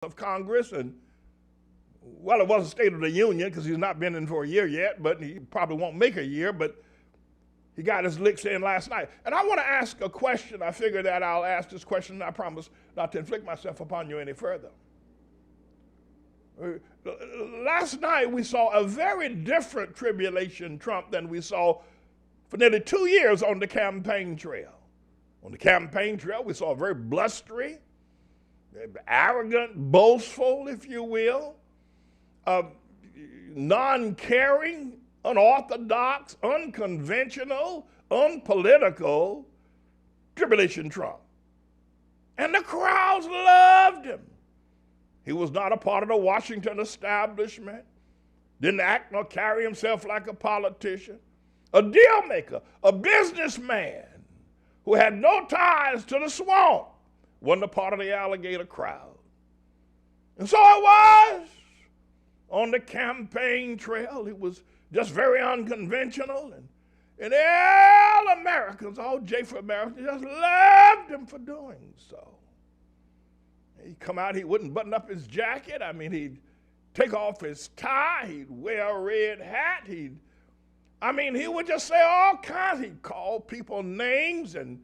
of Congress, and well, it wasn't State of the Union because he's not been in for a year yet, but he probably won't make a year, but he got his licks in last night. And I want to ask a question. I figure that I'll ask this question, and I promise not to inflict myself upon you any further. Last night we saw a very different tribulation Trump than we saw for nearly 2 years on the campaign trail. On the campaign trail, we saw a very blustery, arrogant, boastful, if you will, non-caring, unorthodox, unconventional, unpolitical tribulation Trump. And the crowds loved him. He was not a part of the Washington establishment, didn't act nor carry himself like a politician, a deal maker, a businessman who had no ties to the swamp, wasn't a part of the alligator crowd. And so it was on the campaign trail. It was just very unconventional, and all Americans, all J for Americans, just loved him for doing so. He'd come out, he wouldn't button up his jacket. I mean, he'd take off his tie, he'd wear a red hat, he would just say all kinds. He'd call people names, and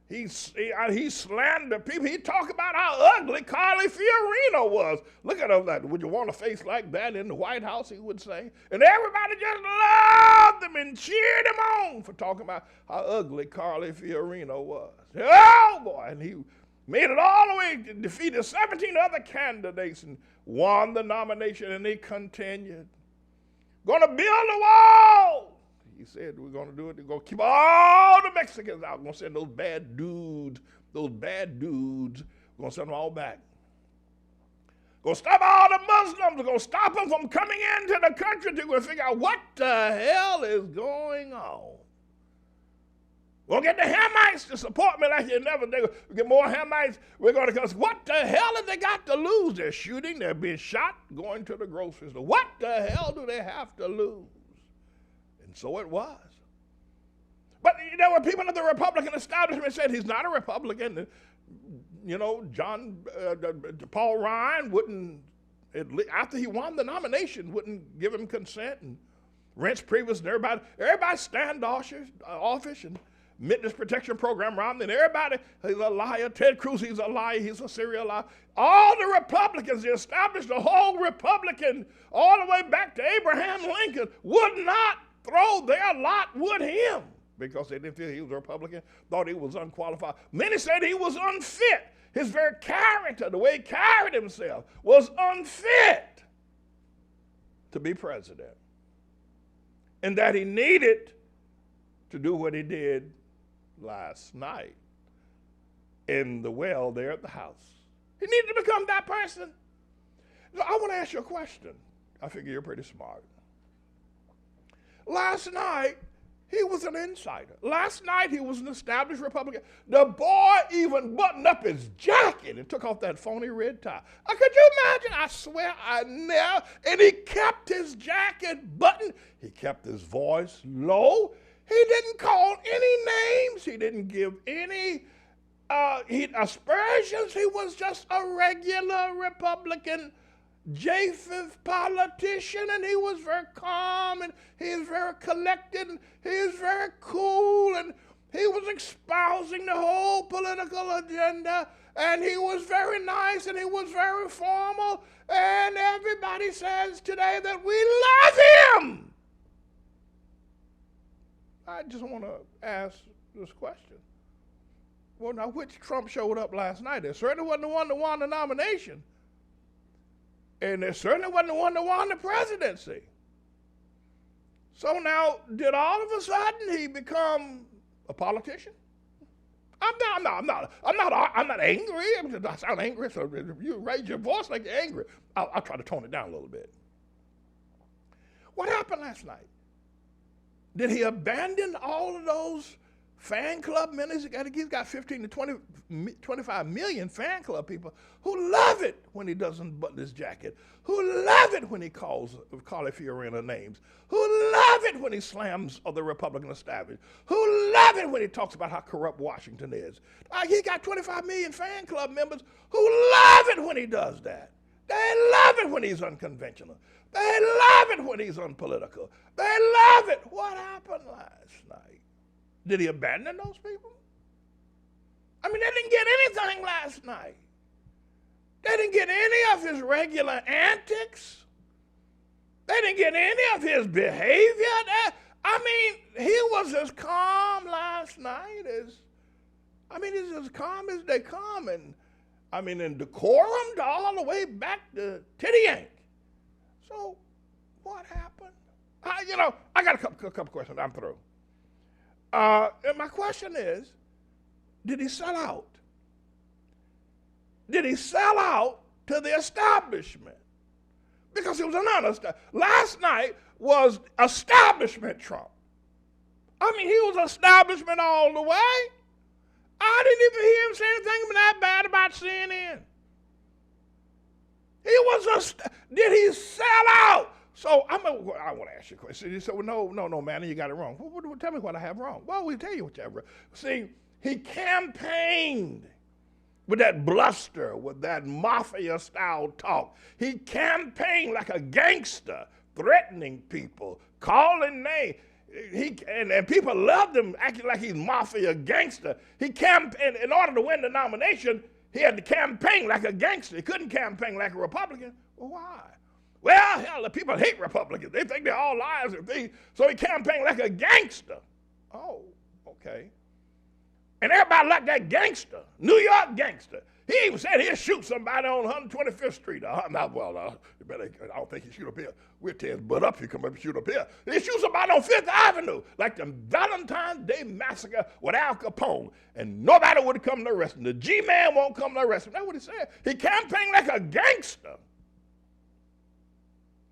he slandered people. He'd talk about how ugly Carly Fiorina was. Look at him, like, would you want a face like that in the White House, he would say. And everybody just loved him and cheered him on for talking about how ugly Carly Fiorina was. Oh, boy, and he made it all the way, defeated 17 other candidates and won the nomination, and he continued. Going to build a wall. He said, we're going to do it. We're going to keep all the Mexicans out. We're going to send those bad dudes, we're going to send them all back. We're going to stop all the Muslims. We're going to stop them from coming into the country. They're going to figure out what the hell is going on. We're going to get the Hamites to support me like you never did. We get more Hamites. We're going to go, what the hell have they got to lose? They're shooting, they're being shot, going to the grocery store. What the hell do they have to lose? And so it was. But there were people in the Republican establishment said he's not a Republican. You know, Paul Ryan wouldn't, after he won the nomination, wouldn't give him consent. And Reince Priebus and everybody standoffish and witness protection program around, and everybody, he's a liar. Ted Cruz, he's a liar. He's a serial liar. All the Republicans, they established the whole Republican, all the way back to Abraham Lincoln, would not throw their lot with him because they didn't feel he was a Republican, thought he was unqualified. Many said he was unfit. His very character, the way he carried himself, was unfit to be president, and that he needed to do what he did last night in the well there at the house. He needed to become that person. So I want to ask you a question. I figure you're pretty smart. Last night, he was an insider. Last night, he was an established Republican. The boy even buttoned up his jacket and took off that phony red tie. Could you imagine? I swear I never. And he kept his jacket buttoned. He kept his voice low. He didn't call any names. He didn't give any aspersions. He was just a regular Republican J5 politician, and he was very calm, and he was very collected, and he was very cool, and he was espousing the whole political agenda, and he was very nice, and he was very formal, and everybody says today that we love him. I just want to ask this question. Well, now, which Trump showed up last night? It certainly wasn't the one that won the nomination. And it certainly wasn't the one that won the presidency. So now, did all of a sudden he become a politician? I'm not angry. I sound angry, so if you raise your voice like you're angry, I'll try to tone it down a little bit. What happened last night? Did he abandon all of those fan club members? He's got 15 to 25 million fan club people who love it when he doesn't button his jacket, who love it when he calls Carly Fiorina names, who love it when he slams the Republican establishment, who love it when he talks about how corrupt Washington is. He got 25 million fan club members who love it when he does that. They love it when he's unconventional. They love it when he's unpolitical. They love it. What happened last night? Did he abandon those people? I mean, they didn't get anything last night. They didn't get any of his regular antics. They didn't get any of his behavior. I mean, he was as calm last night as, he's as calm as they come. And, in decorum all the way back to Titty Yank. So, what happened? I got a couple questions. I'm through. And my question is, did he sell out? Did he sell out to the establishment? Because it was an honest. Last night was establishment Trump. He was establishment all the way. I didn't even hear him say anything that bad about CNN. Did he sell out? So I want to ask you a question. You said, well, no, man, you got it wrong. Well, tell me what I have wrong. Well, we'll tell you what you have wrong. See, he campaigned with that bluster, with that mafia-style talk. He campaigned like a gangster, threatening people, calling names. And people loved him, acting like he's mafia gangster. He campaigned, in order to win the nomination, he had to campaign like a gangster. He couldn't campaign like a Republican. Well, why? Well, hell, the people hate Republicans. They think they're all liars and thieves. So he campaigned like a gangster. Oh, okay. And everybody liked that gangster, New York gangster. He even said he'd shoot somebody on 125th Street. I don't think he'd shoot up here. We'll tear his butt up if he come up and shoot up here. He'd shoot somebody on 5th Avenue, like the Valentine's Day Massacre with Al Capone. And nobody would come to arrest him. The G-Man won't come to arrest him. That's what he said. He campaigned like a gangster.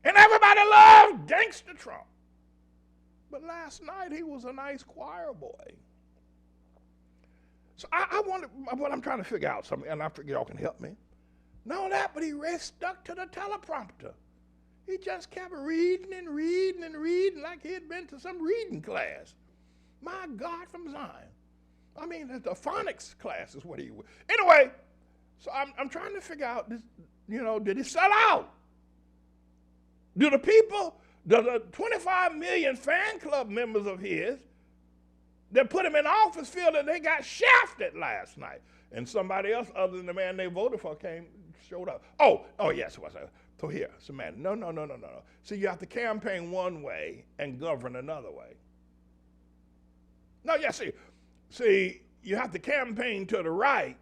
And everybody loved Gangster Trump. But last night, he was a nice choir boy. So I wonder, what I'm trying to figure out something, and I figure y'all can help me. Not that, but he stuck to the teleprompter. He just kept reading and reading and reading like he had been to some reading class. My God, from Zion. The phonics class is what he was. Anyway, so I'm trying to figure out, this, did he sell out? Do the people, the 25 million fan club members of his that put him in office feel that they got shafted last night? And somebody else other than the man they voted for showed up. Oh, yes, it was. So here, so man, no. See, you have to campaign one way and govern another way. No, yeah, see, you have to campaign to the right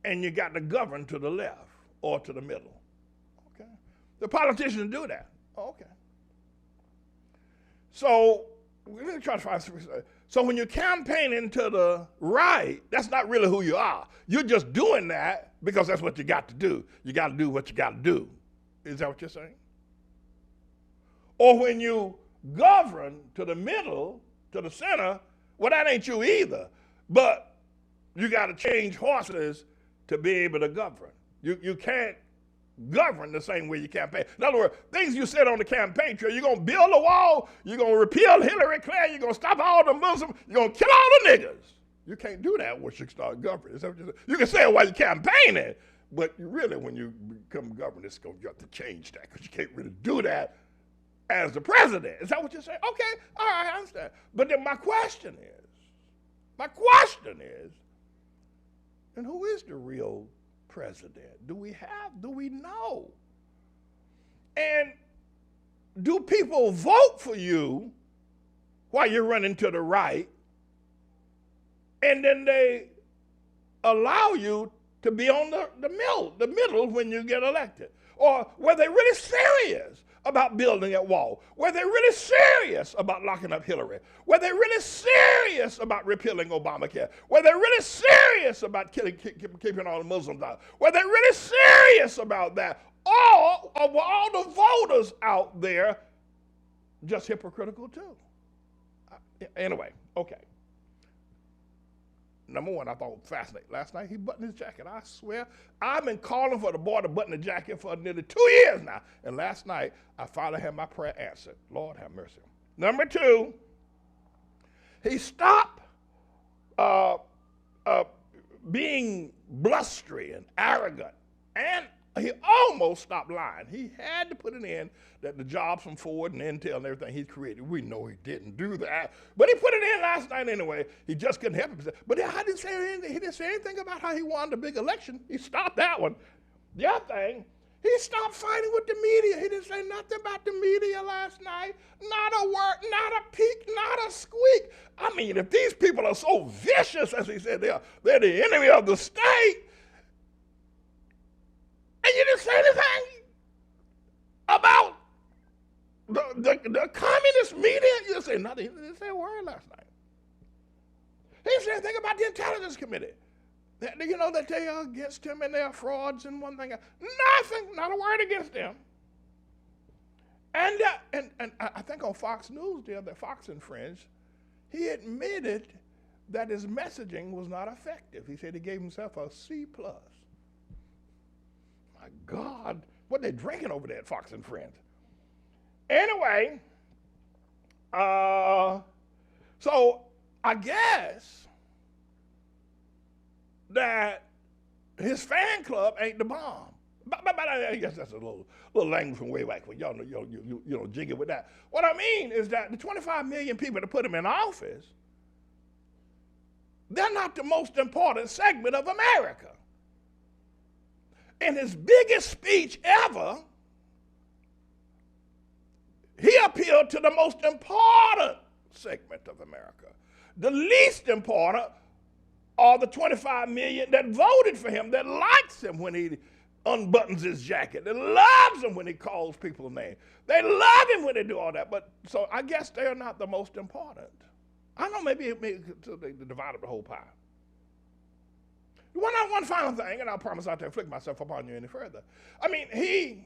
and you got to govern to the left or to the middle. Okay? The politicians do that. Okay. So we're going to try to find some. So when you're campaigning to the right, that's not really who you are. You're just doing that because that's what you got to do. You got to do what you got to do. Is that what you're saying? Or when you govern to the middle, to the center, well, that ain't you either. But you got to change horses to be able to govern. You can't govern the same way you campaign. In other words, things you said on the campaign trail, you're going to build a wall, you're going to repeal Hillary Clinton, you're going to stop all the Muslims, you're going to kill all the niggas. You can't do that once you start governing. You can say it while you're campaigning, but really when you become governor, you have to change that because you can't really do that as the president. Is that what you're saying? Okay, all right, I understand. But then my question is, and who is the real president? Do we know? And do people vote for you while you're running to the right, and then they allow you to be on the middle when you get elected? Or were they really serious about building that wall? Were they really serious about locking up Hillary? Were they really serious about repealing Obamacare? Were they really serious about keeping all the Muslims out? Were they really serious about that? Or were all the voters out there just hypocritical too? Anyway, okay. Number one, I thought fascinating. Last night, he buttoned his jacket. I swear, I've been calling for the boy to button the jacket for nearly 2 years now. And last night, I finally had my prayer answered. Lord have mercy. Number two, he stopped being blustery and arrogant and He almost stopped lying. He had to put it in that the jobs from Ford and Intel and everything he created. We know he didn't do that, but he put it in last night anyway. He just couldn't help it. But I didn't say anything. He didn't say anything about how he won the big election. He stopped that one. The other thing, he stopped fighting with the media. He didn't say nothing about the media last night. Not a word, not a peep, not a squeak. I mean, if these people are so vicious, as he said, they're the enemy of the state, and you didn't say anything about the communist media. You didn't say nothing. He didn't say a word last night. He didn't say anything about the Intelligence Committee. That they are against him and they are frauds and one thing. Nothing, not a word against them. And I think on Fox News the other, Fox and Friends, he admitted that his messaging was not effective. He said he gave himself a C+. My God, what they drinking over there at Fox and Friends? Anyway, so I guess that his fan club ain't the bomb. But I guess that's a little language from way back when y'all know, jiggy with that. What I mean is that the 25 million people that put him in office, they're not the most important segment of America. In his biggest speech ever, he appealed to the most important segment of America. The least important are the 25 million that voted for him, that likes him when he unbuttons his jacket, that loves him when he calls people names. They love him when they do all that. But so I guess they are not the most important. I don't know, maybe they divide up the whole pie. One final thing, and I promise not to inflict myself upon you any further. I mean, he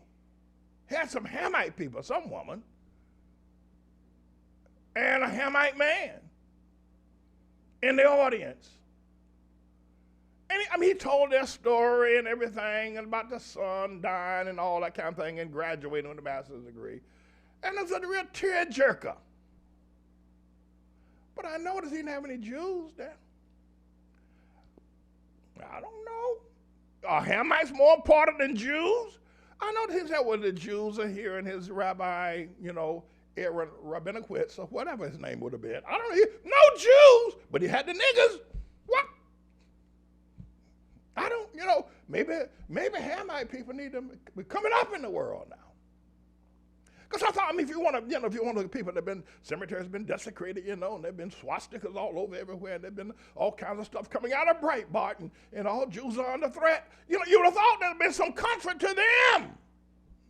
had some Hamite people, some woman, and a Hamite man in the audience. And he told their story and everything, and about the son dying and all that kind of thing, and graduating with a master's degree. And it was a real tearjerker. But I noticed he didn't have any Jews there. I don't know. Are Hamites more important than Jews? I know he said, well, the Jews are here in his rabbi, Aaron Rabinowitz, or whatever his name would have been. I don't know. No Jews, but he had the niggers. What? I don't, maybe Hamite people need to be coming up in the world now. Because I thought, if you want to look at people that have been, cemeteries have been desecrated, and there have been swastikas all over everywhere, and there have been all kinds of stuff coming out of Breitbart, and all Jews are under threat. You would have thought there would have been some comfort to them.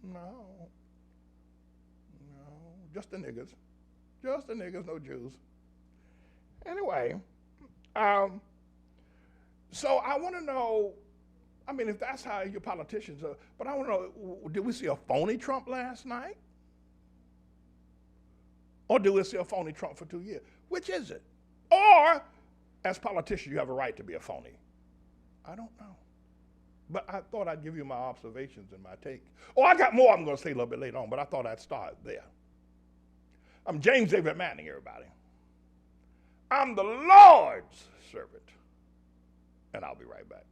No, just the niggers. Just the niggers, no Jews. Anyway, so I want to know, if that's how your politicians are, but I want to know, did we see a phony Trump last night? Or do we see a phony Trump for 2 years? Which is it? Or, as politicians, you have a right to be a phony. I don't know. But I thought I'd give you my observations and my take. I got more I'm going to say a little bit later on, but I thought I'd start there. I'm James David Manning, everybody. I'm the Lord's servant. And I'll be right back.